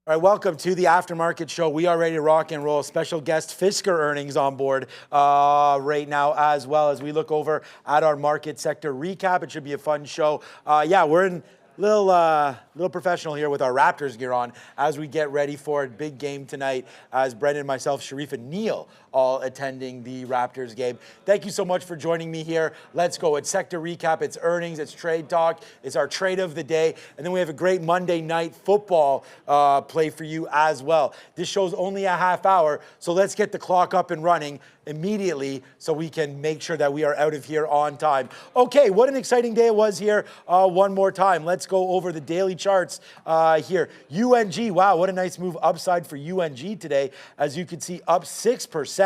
All right, welcome to the Aftermarket Show. We are ready to rock and roll. Special guest FSR earnings on board right now, as well as we look over at our market sector recap. It should be a fun show. Yeah, we're in little professional here with our Raptors gear on as we get ready for a big game tonight, as Brendan, myself, Sharif, and Neil all attending the Raptors game. Thank you so much for joining me here. Let's go. It's sector recap, it's earnings, it's trade talk, it's our trade of the day, and then we have a great Monday night football play for you as well. This show's only a half hour, so let's get the clock up and running immediately so we can make sure that we are out of here on time. Okay, what an exciting day it was here one more time. Let's go over the daily charts here. UNG, wow, what a nice move upside for UNG today. As you can see, up 6%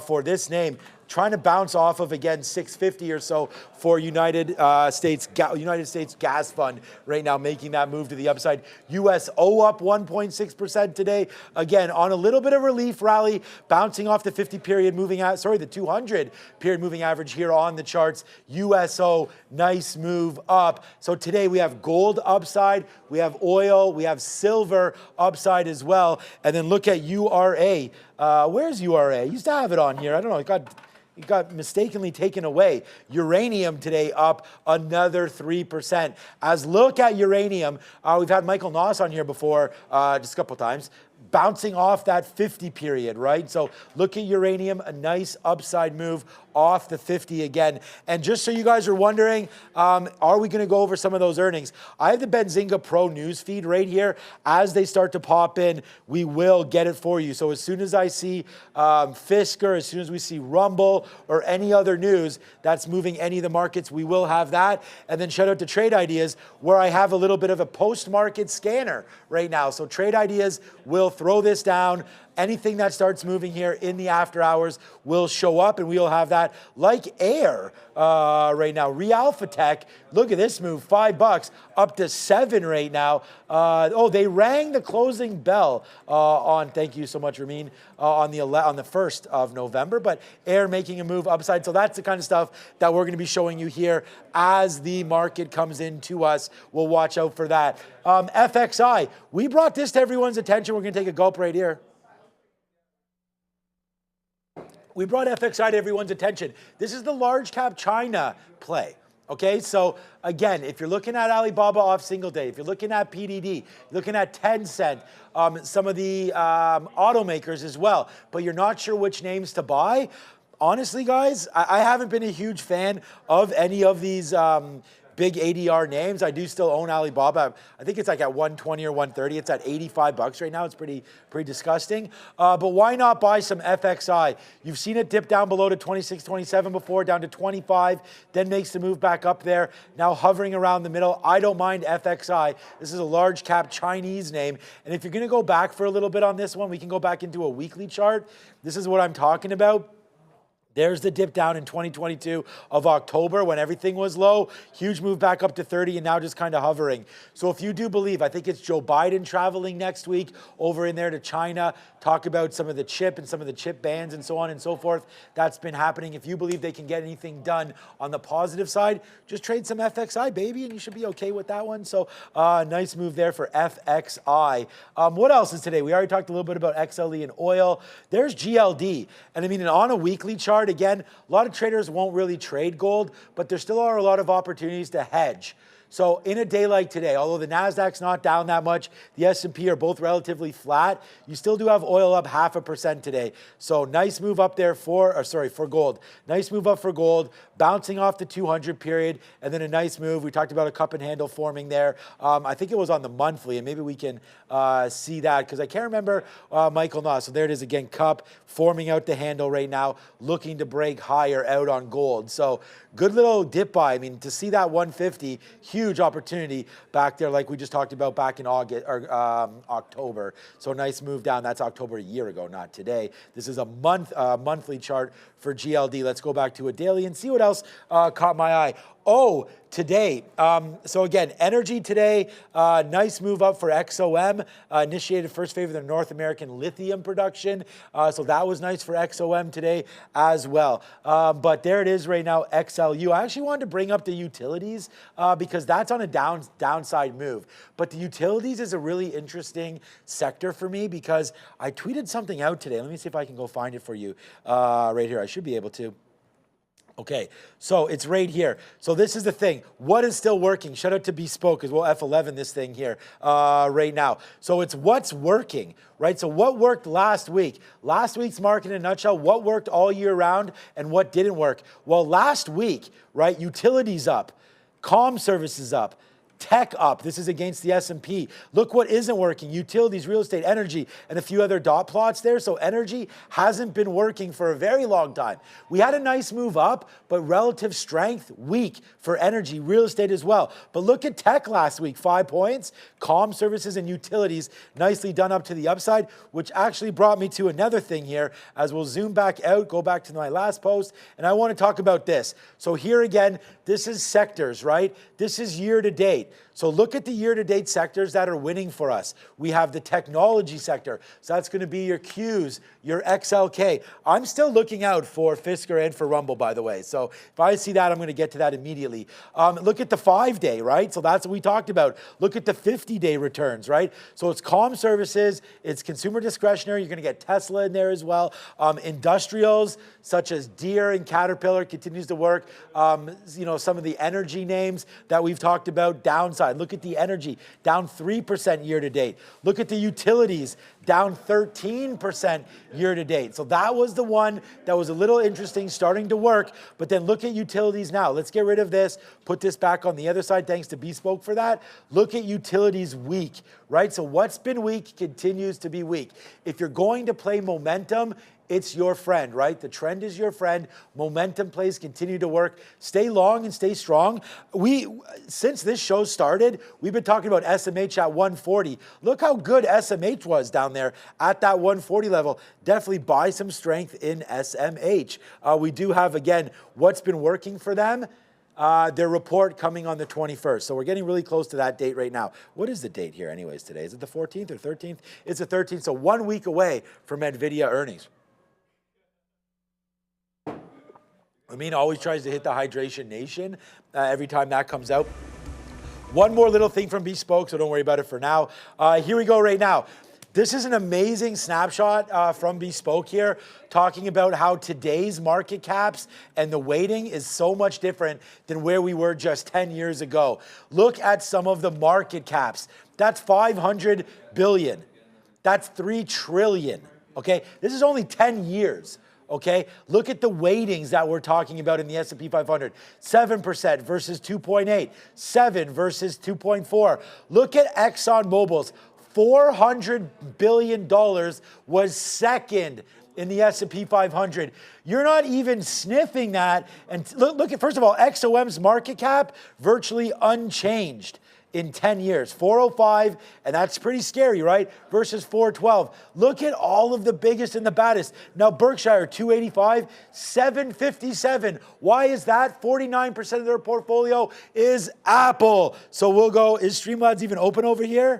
for this name. Trying to bounce off of, again, 650 or so for United States Gas Fund right now, making that move to the upside. USO up 1.6% today. Again, on a little bit of relief rally, bouncing off the 50 period moving the 200 period moving average here on the charts. USO, nice move up. So today we have gold upside, we have oil, we have silver upside as well. And then look at URA. Where's URA? I used to have it on here. I don't know. It got mistakenly taken away. Uranium today up another 3%. As look at uranium, we've had Michael Noss on here before, just a couple times, bouncing off that 50 period, right? So look at uranium, a nice upside move off the 50 again. And just so you guys are wondering, are we gonna go over some of those earnings? I have the Benzinga Pro news feed right here. As they start to pop in, we will get it for you. So as soon as I see FSR, as soon as we see Rumble or any other news that's moving any of the markets, we will have that. And then shout out to Trade Ideas, where I have a little bit of a post-market scanner right now. So Trade Ideas will throw this down. Anything that starts moving here in the after hours will show up, and we'll have that like air right now. Realphatech, look at this move, $5 up to 7 right now. Oh, they rang the closing bell on, thank you so much, Ramin, on the 1st of November, but air making a move upside. So that's the kind of stuff that we're going to be showing you here as the market comes into us. We'll watch out for that. FXI, we brought this to everyone's attention. We're going to take a gulp right here. We brought FXI to everyone's attention. This is the large cap China play. Okay, so again, if you're looking at Alibaba off single day, if you're looking at PDD, looking at Tencent, some of the automakers as well, but you're not sure which names to buy, honestly, guys, I haven't been a huge fan of any of these big ADR names. I do still own Alibaba. I think it's like at 120 or 130. It's at $85 right now. It's pretty disgusting. But why not buy some FXI? You've seen it dip down below to 26, 27 before, down to 25, then makes the move back up there. Now hovering around the middle. I don't mind FXI. This is a large cap Chinese name. And if you're going to go back for a little bit on this one, we can go back into a weekly chart. This is what I'm talking about. There's the dip down in 2022 of October when everything was low. Huge move back up to 30 and now just kind of hovering. So if you do believe, I think it's Joe Biden traveling next week over in there to China, talk about some of the chip and some of the chip bans and so on and so forth. That's been happening. If you believe they can get anything done on the positive side, just trade some FXI, baby, and you should be okay with that one. So nice move there for FXI. What else is today? We already talked a little bit about XLE and oil. There's GLD. And I mean, on a weekly chart, again, a lot of traders won't really trade gold, but there still are a lot of opportunities to hedge. So in a day like today, although the NASDAQ's not down that much, the S&P are both relatively flat, you still do have oil up 0.5% today. So nice move up there for gold. Nice move up for gold, bouncing off the 200 period, and then a nice move. We talked about a cup and handle forming there. I think it was on the monthly, and maybe we can see that, because I can't remember Michael Noss. So there it is again, cup forming out the handle right now, looking to break higher out on gold. So good little dip buy. I mean, to see that 150, huge opportunity back there, like we just talked about back in August or October. So nice move down. That's October a year ago, not today. This is a monthly chart for GLD. Let's go back to a daily and see what else caught my eye. Oh, today. So again, energy today, nice move up for XOM, initiated first favor of the North American lithium production. So that was nice for XOM today as well. But there it is right now, XLU. I actually wanted to bring up the utilities because that's on a downside move. But the utilities is a really interesting sector for me because I tweeted something out today. Let me see if I can go find it for you right here. I should be able to. Okay, so it's right here. So this is the thing. What is still working? Shout out to Bespoke because we'll F11 this thing here right now. So it's what's working, right? So what worked last week? Last week's market in a nutshell, what worked all year round and what didn't work? Well, last week, right, utilities up, comm services up, tech up. This is against the S&P. Look what isn't working. Utilities, real estate, energy, and a few other dot plots there. So energy hasn't been working for a very long time. We had a nice move up, but relative strength weak for energy, real estate as well. But look at tech last week, 5 points. Comm services and utilities nicely done up to the upside, which actually brought me to another thing here as we'll zoom back out, go back to my last post, and I want to talk about this. So here again, this is sectors, right? This is year to date. So look at the year-to-date sectors that are winning for us. We have the technology sector. So that's going to be your Qs, your XLK. I'm still looking out for Fisker and for Rumble, by the way. So if I see that, I'm going to get to that immediately. Look at the 5-day, right? So that's what we talked about. Look at the 50-day returns, right? So it's comm services, it's consumer discretionary. You're going to get Tesla in there as well. Industrials such as Deere and Caterpillar continues to work. You know, some of the energy names that we've talked about, downside. Look at the energy, down 3% year to date. Look at the utilities, down 13% year to date. So that was the one that was a little interesting, starting to work. But then look at utilities now. Let's get rid of this, put this back on the other side. Thanks to Bespoke for that. Look at utilities weak, right? So what's been weak continues to be weak. If you're going to play momentum, it's your friend, right? The trend is your friend. Momentum plays continue to work. Stay long and stay strong. Since this show started, we've been talking about SMH at 140. Look how good SMH was down there at that 140 level. Definitely buy some strength in SMH. We do have, again, what's been working for them. Their report coming on the 21st. So we're getting really close to that date right now. What is the date here anyways today? Is it the 14th or 13th? It's the 13th, so 1 week away from NVIDIA earnings. Amin always tries to hit the hydration nation every time that comes out. One more little thing from Bespoke, so don't worry about it for now. Here we go right now. This is an amazing snapshot from Bespoke here, talking about how today's market caps and the weighting is so much different than where we were just 10 years ago. Look at some of the market caps. That's 500 billion. That's 3 trillion, okay? This is only 10 years. Okay, look at the weightings that we're talking about in the S&P 500. 7% versus 2.8, 7 versus 2.4. Look at ExxonMobil's $400 billion was second in the S&P 500. You're not even sniffing that. And look at, first of all, XOM's market cap virtually unchanged in 10 years, 405, and that's pretty scary, right? Versus 412. Look at all of the biggest and the baddest. Now Berkshire, 285, 757. Why is that? 49% of their portfolio is Apple. So we'll go, is Streamlabs even open over here?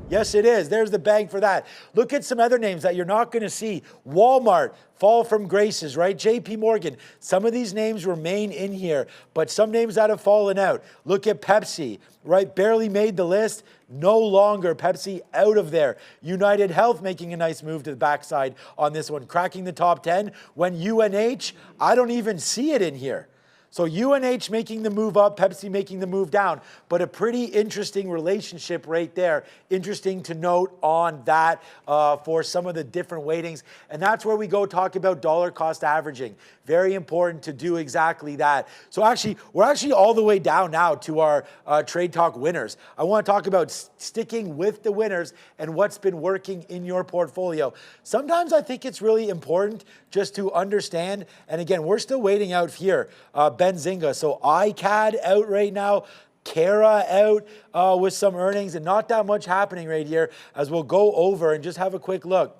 Yes, it is. There's the bang for that. Look at some other names that you're not going to see. Walmart, fall from graces, right? JP Morgan. Some of these names remain in here, but some names that have fallen out. Look at Pepsi, right? Barely made the list. No longer. Pepsi out of there. United Health making a nice move to the backside on this one, cracking the top 10. When UNH, I don't even see it in here. So UNH making the move up, Pepsi making the move down, but a pretty interesting relationship right there. Interesting to note on that for some of the different weightings. And that's where we go talk about dollar cost averaging. Very important to do exactly that. So actually, we're actually all the way down now to our Trade Talk winners. I want to talk about sticking with the winners and what's been working in your portfolio. Sometimes I think it's really important just to understand, and again, we're still waiting out here. Benzinga, so iCAD out right now, Kara out with some earnings, and not that much happening right here as we'll go over and just have a quick look.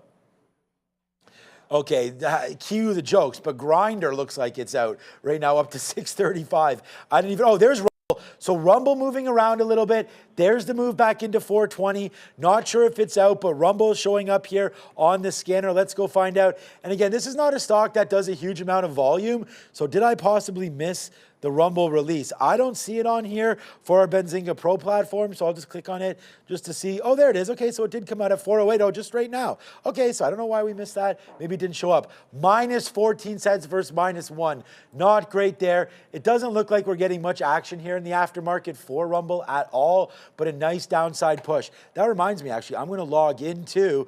Okay, cue the jokes, but Grinder looks like it's out right now, up to 635. I didn't even, oh, there's Rumble. So Rumble moving around a little bit. There's the move back into 420. Not sure if it's out, but Rumble is showing up here on the scanner. Let's go find out. And again, this is not a stock that does a huge amount of volume. So did I possibly miss the Rumble release? I don't see it on here for our Benzinga Pro platform, so I'll just click on it just to see. Oh, there it is. Okay, so it did come out at 408. Oh, just right now. Okay, so I don't know why we missed that. Maybe it didn't show up. Minus 14 cents versus minus 1. Not great there. It doesn't look like we're getting much action here in the aftermarket for Rumble at all, but a nice downside push. That reminds me, actually, I'm going to log into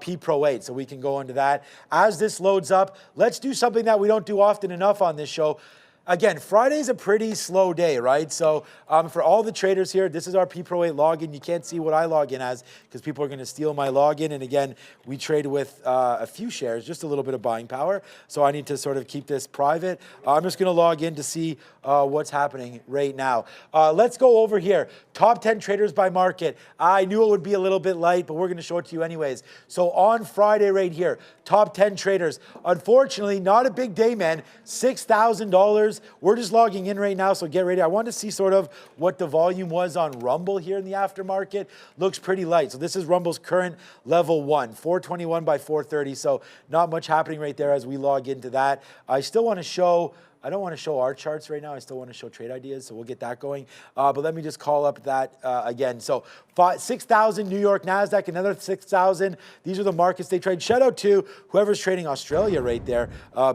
P Pro 8 so we can go into that. As this loads up, let's do something that we don't do often enough on this show. Again, Friday's a pretty slow day, right? So for all the traders here, this is our P Pro 8 login. You can't see what I log in as because people are going to steal my login. And again, we trade with a few shares, just a little bit of buying power. So I need to sort of keep this private. I'm just going to log in to see what's happening right now. Let's go over here. Top 10 traders by market. I knew it would be a little bit light, but we're going to show it to you anyways. So on Friday right here, top 10 traders. Unfortunately, not a big day, man. $6,000. We're just logging in right now, so get ready. I want to see sort of what the volume was on Rumble here in the aftermarket. Looks pretty light. So this is Rumble's current level 1, 421 by 430. So not much happening right there as we log into that. I still want to show, I don't want to show our charts right now. I still want to show trade ideas, so we'll get that going. But let me just call up that again. So 6,000 New York NASDAQ, another 6,000. These are the markets they trade. Shout out to whoever's trading Australia right there.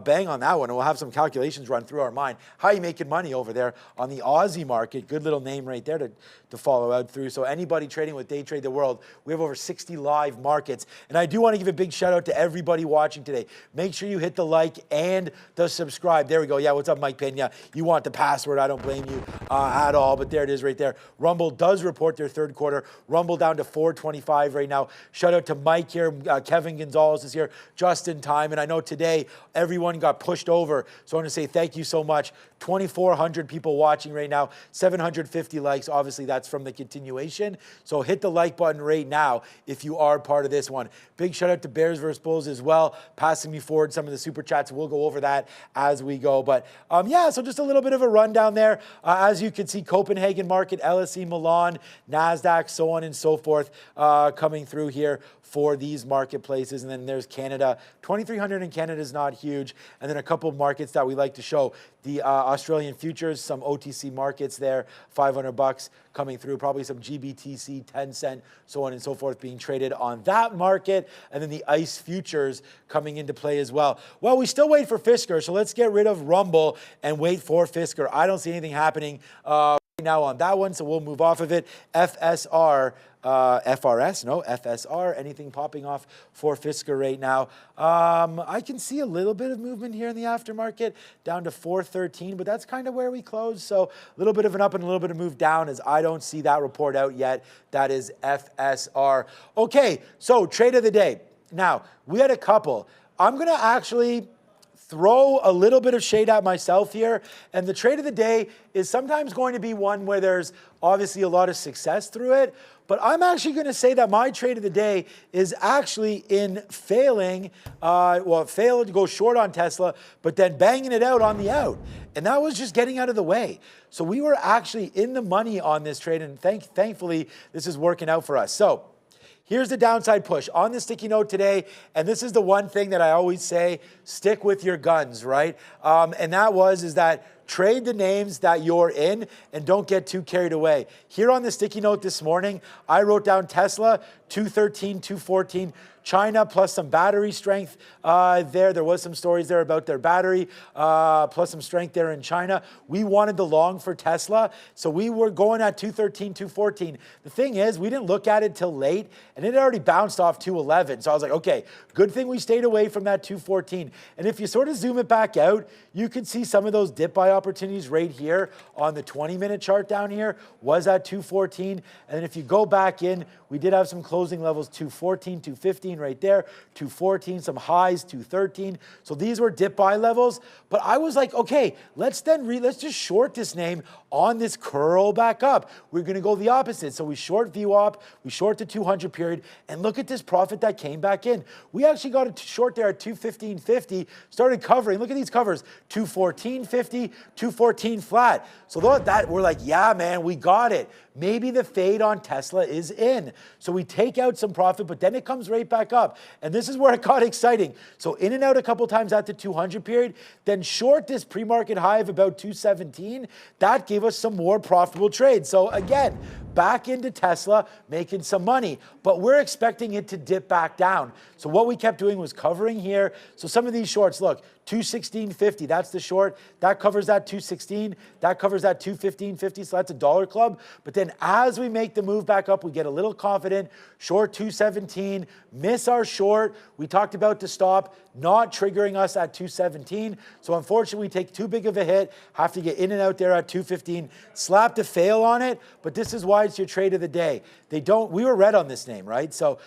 Bang on that one. And we'll have some calculations run through our mind. How are you making money over there on the Aussie market? Good little name right there to follow out through. So anybody trading with Day Trade the World, we have over 60 live markets. And I do want to give a big shout out to everybody watching today. Make sure you hit the like and the subscribe. There we go. Yeah, what's up, Mike Pena? You want the password. I don't blame you at all. But there it is right there. Rumble does report their third quarter. Rumble down to 425 right now. Shout out to Mike here. Kevin Gonzalez is here just in time. And I know today everyone got pushed over. So I want to say thank you so much. 2,400 people watching right now. 750 likes. Obviously, that's from the continuation. So hit the like button right now if you are part of this one. Big shout out to Bears vs. Bulls as well. Passing me forward some of the super chats. We'll go over that as we go. But yeah, so just a little bit of a rundown there. As you can see, Copenhagen market, LSE, Milan, NASDAQ, so on and so forth coming through here for these marketplaces. And then there's Canada. 2,300 in Canada is not huge. And then a couple of markets that we like to show. The Australian futures, some OTC markets there, $500 coming through. Probably some GBTC, 10 cent, so on and so forth being traded on that market. And then the ICE futures coming into play as well. Well, we still wait for Fisker, so let's get rid of Rumble and wait for Fisker. I don't see anything happening now on that one, so we'll move off of it. FSR, FSR, anything popping off for Fisker right now. I can see a little bit of movement here in the aftermarket down to 413, but that's kind of where we closed. So a little bit of an up and a little bit of move down as I don't see that report out yet. That is FSR. Okay, so trade of the day. Now, we had a couple. I'm going to actually throw a little bit of shade at myself here. And the trade of the day is sometimes going to be one where there's obviously a lot of success through it. But I'm actually going to say that my trade of the day is actually in failing, well, it failed to go short on Tesla, but then banging it out on the out. And that was just getting out of the way. So we were actually in the money on this trade. And thankfully, this is working out for us. So here's the downside push on the sticky note today. And this is the one thing that I always say, stick with your guns, right? And that is that trade the names that you're in and don't get too carried away. Here on the sticky note this morning, I wrote down Tesla, 213, 214. China plus some battery strength there. There was some stories there about their battery plus some strength there in China. We wanted the long for Tesla, so we were going at 213, 214. The thing is, we didn't look at it till late, and it had already bounced off 211. So I was like, okay, good thing we stayed away from that 214. And if you sort of zoom it back out, you can see some of those dip buy opportunities right here on the 20-minute chart down here was at 214. And then if you go back in, we did have some closing levels, 214, 215 right there, 214, some highs, 213. So these were dip buy levels. But I was like, okay, let's just short this name On this curl back up, we're going to go the opposite. So we short VWAP, we short the 200 period, and look at this profit that came back in. We actually got a short there at 215.50, started covering. Look at these covers, 214.50, 214 flat. So that we're like, yeah, man, we got it. Maybe the fade on Tesla is in. So we take out some profit, but then it comes right back up. And this is where it got exciting. So in and out a couple times at the 200 period, then short this pre-market high of about 217. That gave us some more profitable trades. So again, back into Tesla, making some money, but we're expecting it to dip back down. So what we kept doing was covering here. So some of these shorts, look, 216.50, that's the short. That covers that 216. That covers that 215.50, so that's a dollar club. But then as we make the move back up, we get a little confident. Short 217, miss our short. We talked about to stop, not triggering us at 217. So unfortunately, we take too big of a hit, have to get in and out there at 215. Slapped a fail on it, but this is why it's your trade of the day. We were red on this name, right? So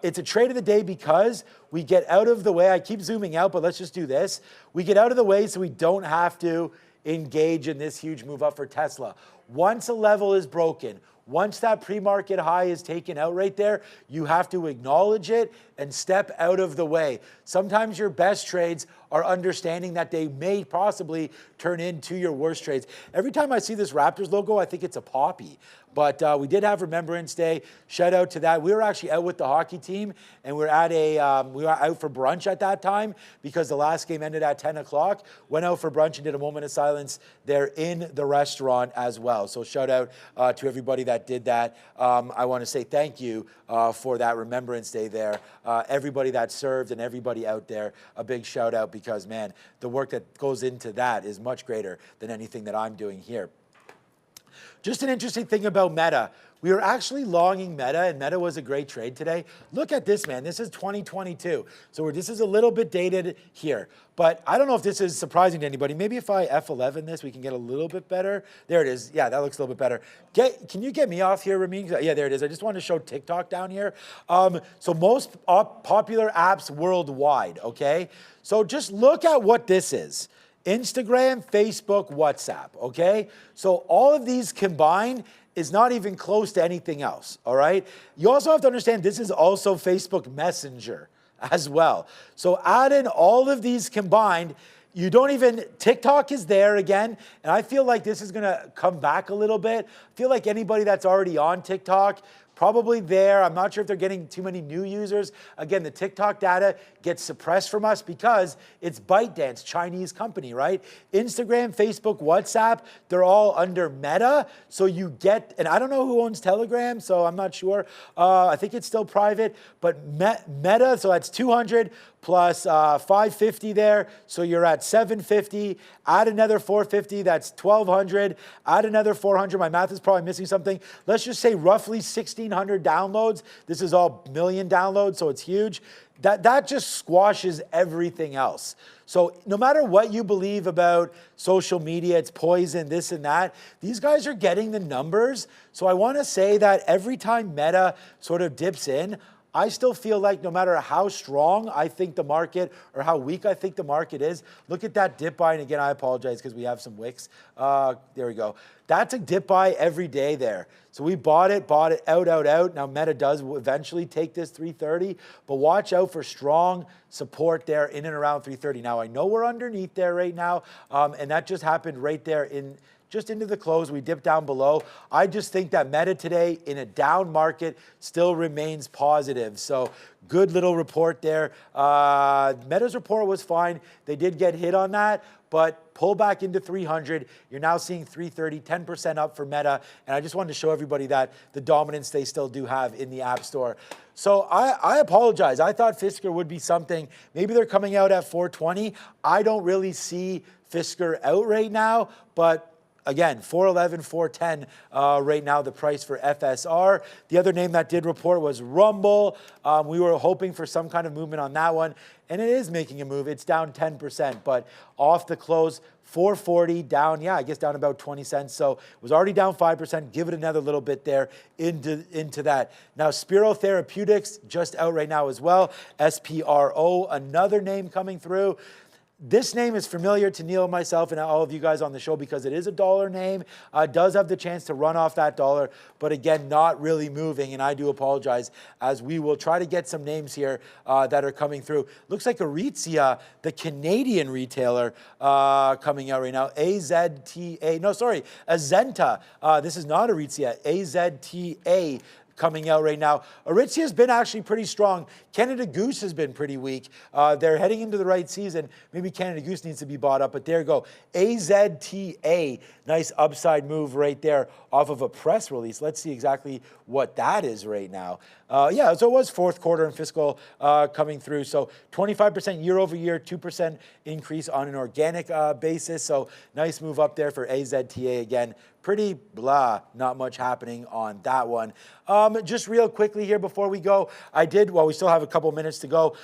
it's a trade of the day because we get out of the way. I keep zooming out, but let's just do this. We get out of the way so we don't have to engage in this huge move up for Tesla. Once a level is broken, once that pre-market high is taken out right there, you have to acknowledge it and step out of the way. Sometimes your best trades are understanding that they may possibly turn into your worst trades. Every time I see this Raptors logo, I think it's a poppy. But we did have Remembrance Day. Shout out to that. We were actually out with the hockey team, and we were out for brunch at that time because the last game ended at 10 o'clock. Went out for brunch and did a moment of silence there in the restaurant as well. So shout out to everybody that did that. I want to say thank you for that Remembrance Day there. Everybody that served and everybody out there, a big shout out because, man, the work that goes into that is much greater than anything that I'm doing here. Just an interesting thing about Meta. We were actually longing Meta, and Meta was a great trade today. Look at this, man. This is 2022. So this is a little bit dated here. But I don't know if this is surprising to anybody. Maybe if I F11 this, we can get a little bit better. There it is. Yeah, that looks a little bit better. Can you get me off here, Ramin? Yeah, there it is. I just wanted to show TikTok down here. So most popular apps worldwide, okay? So just look at what this is. Instagram, Facebook, WhatsApp, okay? So all of these combined is not even close to anything else, all right? You also have to understand this is also Facebook Messenger as well. So add in all of these combined, TikTok is there again, and I feel like this is gonna come back a little bit. I feel like anybody that's already on TikTok, probably there. I'm not sure if they're getting too many new users. Again, the TikTok data gets suppressed from us because it's ByteDance, Chinese company, right? Instagram, Facebook, WhatsApp, they're all under Meta. So you get, and I don't know who owns Telegram, so I'm not sure. I think it's still private, but Meta, so that's 200 plus 550 there. So you're at 750. Add another 450, that's 1,200. Add another 400. My math is probably missing something. Let's just say roughly 1,600 downloads. This is all million downloads, so it's huge. That just squashes everything else. So no matter what you believe about social media, it's poison, this and that, these guys are getting the numbers. So I want to say that every time Meta sort of dips in, I still feel like no matter how strong I think the market or how weak I think the market is, look at that dip buy. And again, I apologize because we have some wicks. There we go. That's a dip buy every day there. So we bought it, out. Now Meta does eventually take this 330, but watch out for strong support there in and around 330. Now I know we're underneath there right now, and that just happened right there just into the close. We dipped down below. I just think that Meta today in a down market still remains positive. So good little report there. Meta's report was fine. They did get hit on that, but pull back into 300. You're now seeing 330, 10% up for Meta. And I just wanted to show everybody that the dominance they still do have in the App Store. So I apologize. I thought Fisker would be something. Maybe they're coming out at 420. I don't really see Fisker out right now, but again, 411, 410 right now, the price for FSR. The other name that did report was Rumble. We were hoping for some kind of movement on that one, and it is making a move. It's down 10%, but off the close, 440 down, yeah, I guess down about 20 cents. So it was already down 5%. Give it another little bit there into that. Now, Spiro Therapeutics just out right now as well. SPRO, another name coming through. This name is familiar to Neil, myself, and all of you guys on the show because it is a dollar name. Does have the chance to run off that dollar, but again, not really moving, and I do apologize as we will try to get some names here that are coming through. Looks like Aritzia, the Canadian retailer, coming out right now. Azenta. This is not Aritzia. AZTA coming out right now. Aritzia has been actually pretty strong. Canada Goose has been pretty weak. They're heading into the right season. Maybe Canada Goose needs to be bought up, but there you go. AZTA, nice upside move right there off of a press release. Let's see exactly what that is right now. Yeah, so it was fourth quarter and fiscal coming through. So 25% year over year, 2% increase on an organic basis. So nice move up there for AZTA again. Pretty blah, not much happening on that one. Just real quickly here before we go, we still have a couple minutes to go.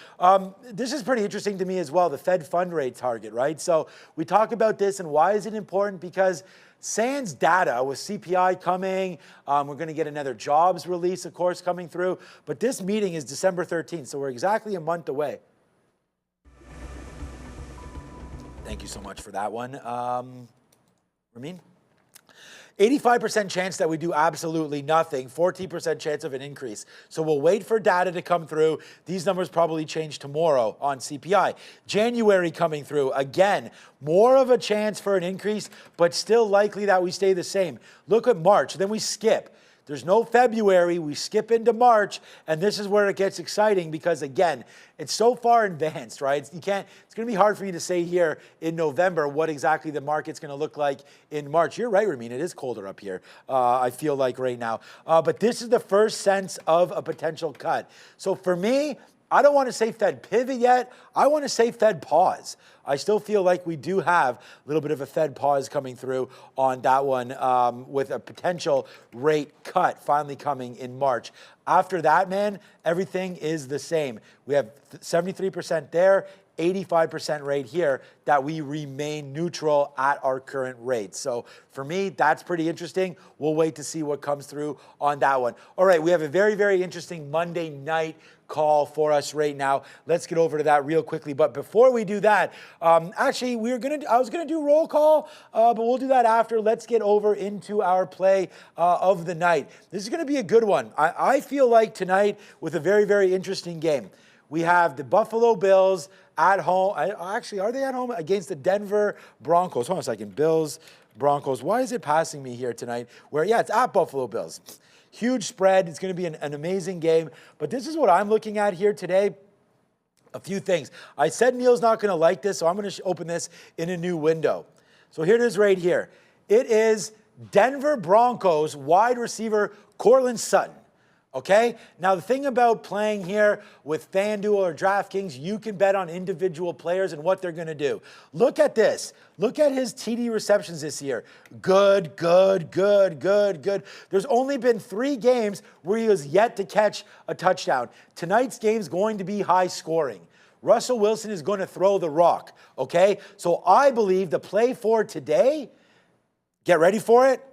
This is pretty interesting to me as well, the Fed fund rate target, right? So we talk about this and why is it important? Because sans data with CPI coming, we're going to get another jobs release, of course, coming through. But this meeting is December 13th, so we're exactly a month away. Thank you so much for that one. Ramin? 85% chance that we do absolutely nothing, 14% chance of an increase. So we'll wait for data to come through. These numbers probably change tomorrow on CPI. January coming through, again, more of a chance for an increase, but still likely that we stay the same. Look at March, then we skip. There's no February, we skip into March, and this is where it gets exciting because, again, it's so far advanced, right? It's going to be hard for me to say here in November what exactly the market's going to look like in March. You're right, Ramin, it is colder up here, I feel like right now. But this is the first sense of a potential cut. So for me, I don't want to say Fed pivot yet. I want to say Fed pause. I still feel like we do have a little bit of a Fed pause coming through on that one with a potential rate cut finally coming in March. After that, man, everything is the same. We have 73% there, 85% rate here that we remain neutral at our current rate. So for me, that's pretty interesting. We'll wait to see what comes through on that one. All right, we have a very, very interesting Monday night call for us right now. Let's get over to that real quickly. But before we do that, actually, I was gonna do roll call, but we'll do that after. Let's get over into our play of the night. This is gonna be a good one. I feel like tonight with a very, very interesting game. We have the Buffalo Bills at home. Actually, are they at home against the Denver Broncos? Hold on a second. Bills, Broncos. Why is it passing me here tonight? Yeah, it's at Buffalo Bills. Huge spread. It's going to be an amazing game. But this is what I'm looking at here today. A few things. I said Neil's not going to like this, so I'm going to open this in a new window. So here it is right here. It is Denver Broncos wide receiver Courtland Sutton. Okay? Now, the thing about playing here with FanDuel or DraftKings, you can bet on individual players and what they're going to do. Look at this. Look at his TD receptions this year. Good, good, good, good, good. There's only been 3 games where he was yet to catch a touchdown. Tonight's game is going to be high scoring. Russell Wilson is going to throw the rock. Okay? So I believe the play for today, get ready for it,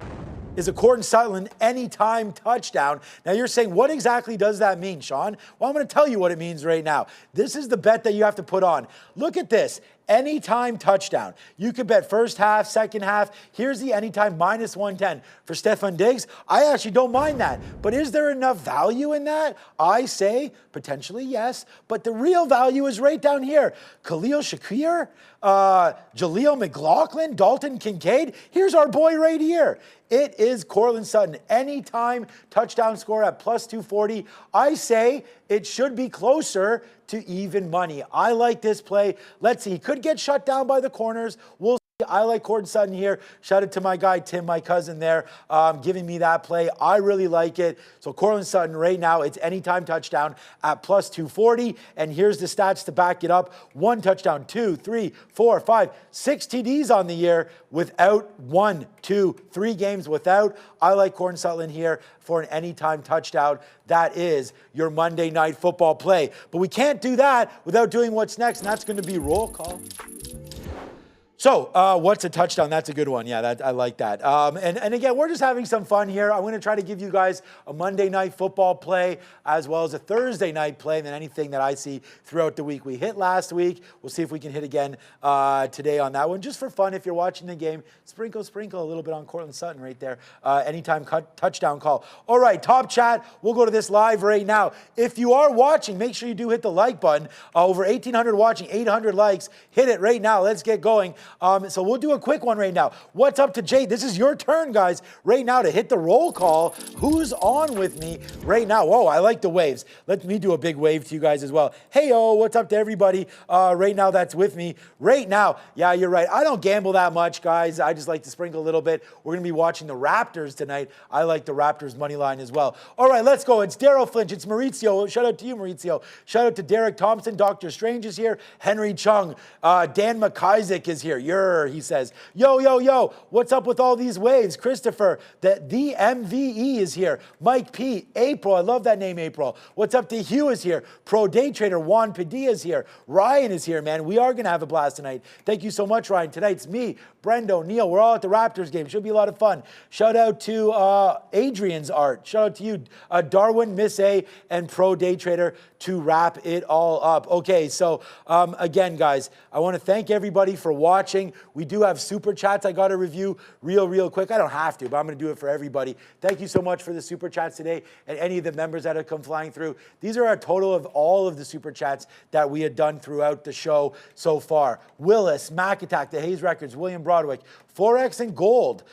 is a Courtland Sutton anytime touchdown. Now you're saying, what exactly does that mean, Sean? Well, I'm going to tell you what it means right now. This is the bet that you have to put on. Look at this. Anytime touchdown. You could bet first half, second half. Here's the anytime minus 110 for Stefan Diggs. I actually don't mind that. But is there enough value in that? I say potentially yes. But the real value is right down here. Khalil Shakir, Jaleel McLaughlin, Dalton Kincaid. Here's our boy right here. It is Courtland Sutton. Anytime touchdown score at plus 240. I say it should be closer to even money. I like this play. Let's see. He could get shut down by the corners. We'll see. I like Courtland Sutton here. Shout out to my guy, Tim, my cousin there, giving me that play. I really like it. So Courtland Sutton right now, it's anytime touchdown at plus 240. And here's the stats to back it up. 1 touchdown, 2, 3, 4, 5, 6 TDs on the year without 1, 2, 3 games without. I like Courtland Sutton here for an anytime touchdown. That is your Monday Night Football play. But we can't do that without doing what's next, and that's going to be roll call. So, what's a touchdown? That's a good one. Yeah, I like that. And again, we're just having some fun here. I'm going to try to give you guys a Monday night football play as well as a Thursday night play, and then anything that I see throughout the week. We hit last week. We'll see if we can hit again today on that one. Just for fun, if you're watching the game, sprinkle a little bit on Cortland Sutton right there. Anytime touchdown call. All right, top chat. We'll go to this live right now. If you are watching, make sure you do hit the like button. Over 1,800 watching, 800 likes. Hit it right now. Let's get going. So we'll do a quick one right now. What's up to Jay? This is your turn, guys, right now to hit the roll call. Who's on with me right now? Whoa, I like the waves. Let me do a big wave to you guys as well. Hey-o, what's up to everybody right now that's with me right now? Yeah, you're right. I don't gamble that much, guys. I just like to sprinkle a little bit. We're going to be watching the Raptors tonight. I like the Raptors money line as well. All right, let's go. It's Daryl Flinch. It's Maurizio. Shout out to you, Maurizio. Shout out to Derek Thompson. Dr. Strange is here. Henry Chung. Dan McIsaac is here. He says, yo, what's up with all these waves? Christopher, the MVE is here. Mike P, April, I love that name, April. What's up to Hugh is here. Pro Day Trader, Juan Padilla is here. Ryan is here, man. We are going to have a blast tonight. Thank you so much, Ryan. Tonight's me, Brendo, Neil. We're all at the Raptors game. Should be a lot of fun. Shout out to Adrian's Art. Shout out to you, Darwin, Miss A, and Pro Day Trader to wrap it all up. Okay, so again, guys, I want to thank everybody for watching. We do have super chats I got to review real quick. I don't have to, but I'm going to do it for everybody. Thank you so much for the super chats today and any of the members that have come flying through. These are a total of all of the super chats that we had done throughout the show so far. Willis, Mac Attack, The Hayes Records, William Broadwick, Forex and Gold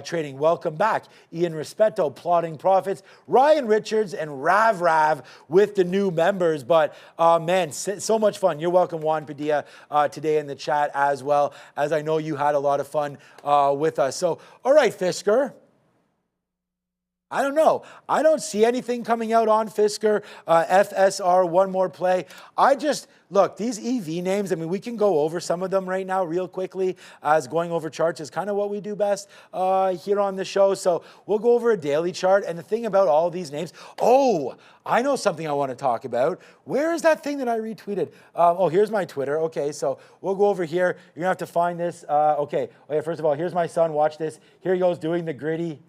Trading, welcome back. Ian Rispetto, Plotting Profits, Ryan Richards, and Rav with the new members. But man, so much fun. You're welcome, Juan Padilla, today in the chat as well, as I know you had a lot of fun with us. So, all right, Fisker. I don't know. I don't see anything coming out on Fisker, FSR, one more play. Look, these EV names, I mean, we can go over some of them right now real quickly, as going over charts is kind of what we do best here on the show. So we'll go over a daily chart. And the thing about all of these names, I know something I want to talk about. Where is that thing that I retweeted? Here's my Twitter. Okay, so we'll go over here. You're going to have to find this. Okay, first of all, here's my son. Watch this. Here he goes doing the gritty.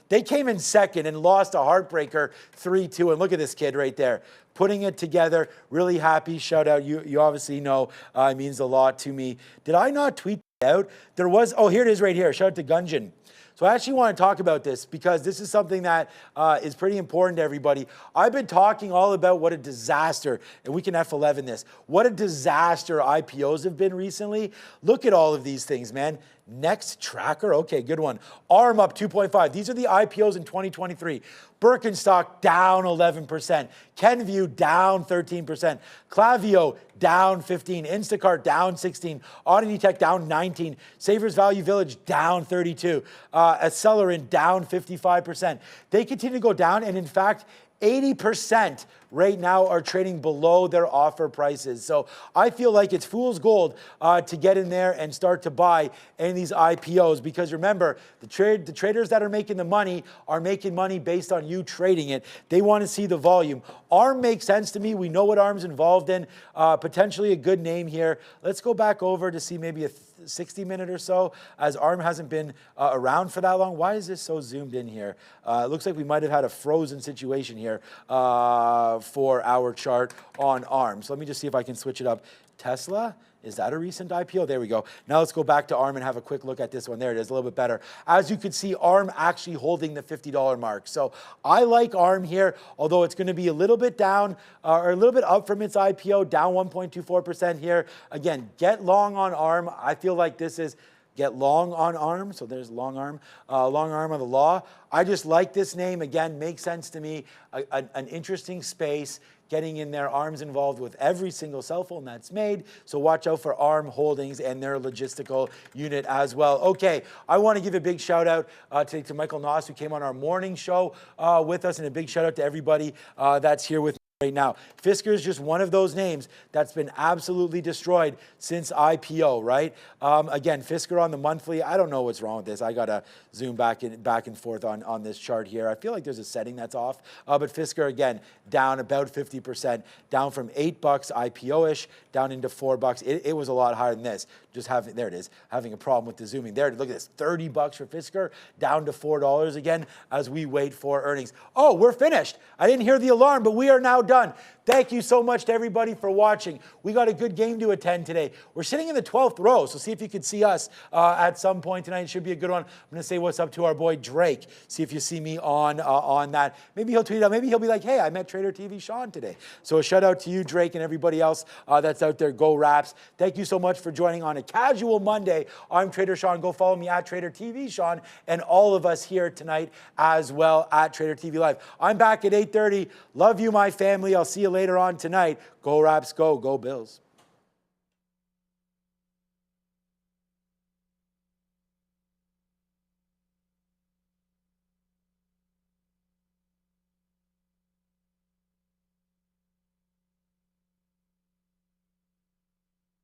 They came in second and lost a heartbreaker 3-2. And look at this kid right there, putting it together. Really happy. Shout out. You obviously know it means a lot to me. Did I not tweet out? There was, here it is right here. Shout out to Gunjan. So I actually want to talk about this because this is something that is pretty important to everybody. I've been talking all about what a disaster, and we can F11 this, what a disaster IPOs have been recently. Look at all of these things, man. Next Tracker, okay, good one. ARM up 2.5. These are the IPOs in 2023. Birkenstock down 11%. Kenvue down 13%. Klaviyo down 15%. Instacart down 16%. Oddity Tech down 19%. Savers Value Village down 32%. Accelerant down 55%. They continue to go down, and in fact, 80% right now are trading below their offer prices. So I feel like it's fool's gold to get in there and start to buy any of these IPOs, because remember, the traders that are making the money are making money based on you trading it. They want to see the volume. ARM makes sense to me. We know what ARM's involved in. Potentially a good name here. Let's go back over to see maybe a 60-minute or so, as ARM hasn't been around for that long. Why is this so zoomed in here? It looks like we might have had a frozen situation here for our chart on ARM. So let me just see if I can switch it up. Tesla, is that a recent IPO? There we go. Now let's go back to ARM and have a quick look at this one. There it is, a little bit better. As you can see, ARM actually holding the $50 mark. So I like ARM here, although it's going to be a little bit down or a little bit up from its IPO, down 1.24% here. Again, get long on ARM. I feel like this is get long on ARM. So there's long arm of the law. I just like this name. Again, makes sense to me. An interesting space. Getting in there, ARM's involved with every single cell phone that's made. So watch out for ARM Holdings and their logistical unit as well. Okay, I want to give a big shout out to Michael Noss, who came on our morning show with us, and a big shout out to everybody that's here with me right now. Fisker is just one of those names that's been absolutely destroyed since IPO, right? Again, Fisker on the monthly, I don't know what's wrong with this. I gotta zoom back and forth on this chart here. I feel like there's a setting that's off, but Fisker again down about 50%, down from $8 IPO-ish down into $4. It was a lot higher than this. Just having, there it is, having a problem with the zooming there. Look at this, $30 for Fisker, down to $4 again as we wait for earnings. Oh, we're finished. I didn't hear the alarm, but we are now done. Thank you so much to everybody for watching. We got a good game to attend today. We're sitting in the 12th row, so see if you could see us at some point tonight. It should be a good one. I'm going to say what's up to our boy Drake. See if you see me on that. Maybe he'll tweet out. Maybe he'll be like, hey, I met Trader TV Sean today. So a shout out to you, Drake, and everybody else that's out there. Go Raps. Thank you so much for joining on a casual Monday. I'm Trader Sean. Go follow me at Trader TV Sean and all of us here tonight as well at Trader TV Live. I'm back at 8:30. Love you, my family. I'll see you later on tonight. Go Raps, go. Go Bills.